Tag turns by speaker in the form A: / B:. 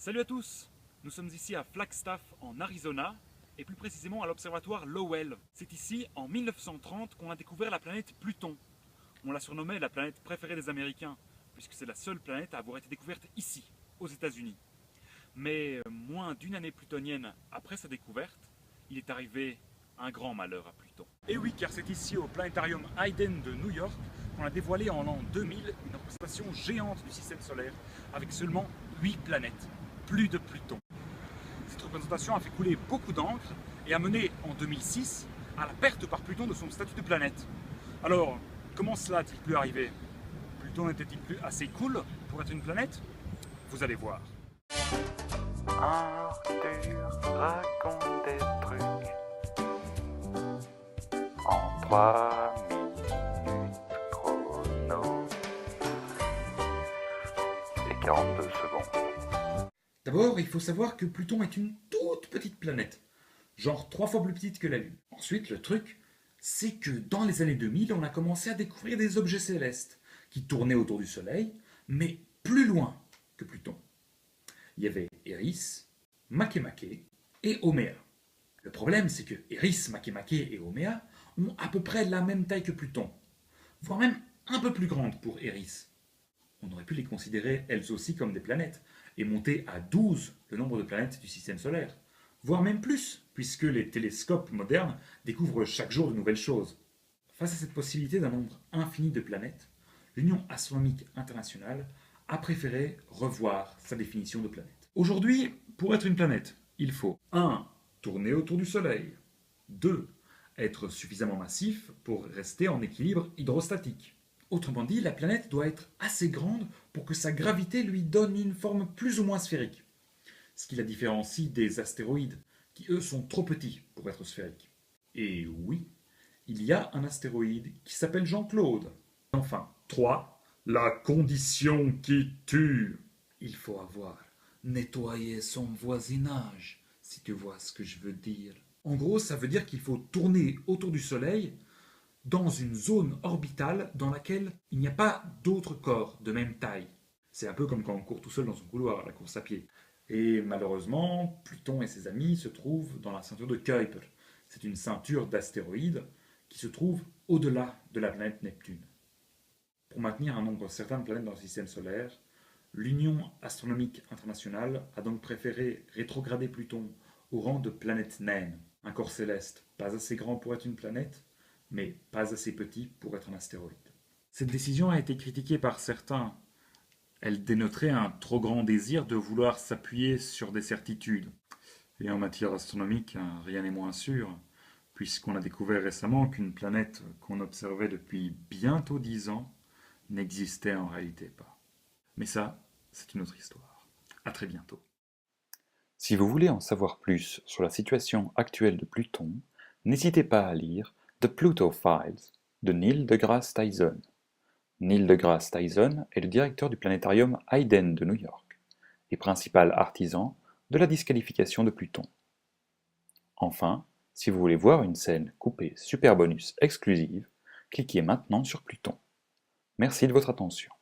A: Salut à tous. Nous sommes ici à Flagstaff en Arizona et plus précisément à l'observatoire Lowell. C'est ici, en 1930, qu'on a découvert la planète Pluton. On l'a surnommée la planète préférée des Américains, puisque c'est la seule planète à avoir été découverte ici, aux États-Unis. Mais moins d'une année plutonienne après sa découverte, il est arrivé un grand malheur à Pluton. Et oui, car c'est ici au planétarium Hayden de New York qu'on a dévoilé en l'an 2000 une représentation géante du système solaire avec seulement 8 planètes, plus de Pluton. Cette représentation a fait couler beaucoup d'encre et a mené en 2006 à la perte par Pluton de son statut de planète. Alors, comment cela a-t-il pu arriver? Pluton n'était-il plus assez cool pour être une planète? Vous allez voir.
B: Arthur raconte des trucs en 3 minutes chrono et 42 secondes.
C: D'abord, il faut savoir que Pluton est une toute petite planète, genre 3 fois plus petite que la Lune. Ensuite, le truc, c'est que dans les années 2000, on a commencé à découvrir des objets célestes qui tournaient autour du Soleil, mais plus loin que Pluton. Il y avait Eris, Makemake et Haumea. Le problème, c'est que Eris, Makemake et Haumea ont à peu près la même taille que Pluton, voire même un peu plus grande pour Eris. On aurait pu les considérer elles aussi comme des planètes, et monter à 12 le nombre de planètes du système solaire, voire même plus, puisque les télescopes modernes découvrent chaque jour de nouvelles choses. Face à cette possibilité d'un nombre infini de planètes, l'Union astronomique internationale a préféré revoir sa définition de planète. Aujourd'hui, pour être une planète, il faut 1. Tourner autour du Soleil, 2. Être suffisamment massif pour rester en équilibre hydrostatique. Autrement dit, la planète doit être assez grande pour que sa gravité lui donne une forme plus ou moins sphérique. Ce qui la différencie des astéroïdes, qui eux sont trop petits pour être sphériques. Et oui, il y a un astéroïde qui s'appelle Jean-Claude. Enfin, 3. La condition qui tue. Il faut avoir nettoyé son voisinage, si tu vois ce que je veux dire. En gros, ça veut dire qu'il faut tourner autour du Soleil dans une zone orbitale dans laquelle il n'y a pas d'autres corps de même taille. C'est un peu comme quand on court tout seul dans son couloir à la course à pied. Et malheureusement, Pluton et ses amis se trouvent dans la ceinture de Kuiper. C'est une ceinture d'astéroïdes qui se trouve au-delà de la planète Neptune. Pour maintenir un nombre certain de planètes dans le système solaire, l'Union astronomique internationale a donc préféré rétrograder Pluton au rang de planète naine, un corps céleste pas assez grand pour être une planète, mais pas assez petit pour être un astéroïde. Cette décision a été critiquée par certains. Elle dénoterait un trop grand désir de vouloir s'appuyer sur des certitudes. Et en matière astronomique, rien n'est moins sûr, puisqu'on a découvert récemment qu'une planète qu'on observait depuis bientôt 10 ans n'existait en réalité pas. Mais ça, c'est une autre histoire. À très bientôt.
B: Si vous voulez en savoir plus sur la situation actuelle de Pluton, n'hésitez pas à lire The Pluto Files de Neil deGrasse Tyson. Neil deGrasse Tyson est le directeur du planétarium Hayden de New York et principal artisan de la disqualification de Pluton. Enfin, si vous voulez voir une scène coupée super bonus exclusive, cliquez maintenant sur Pluton. Merci de votre attention.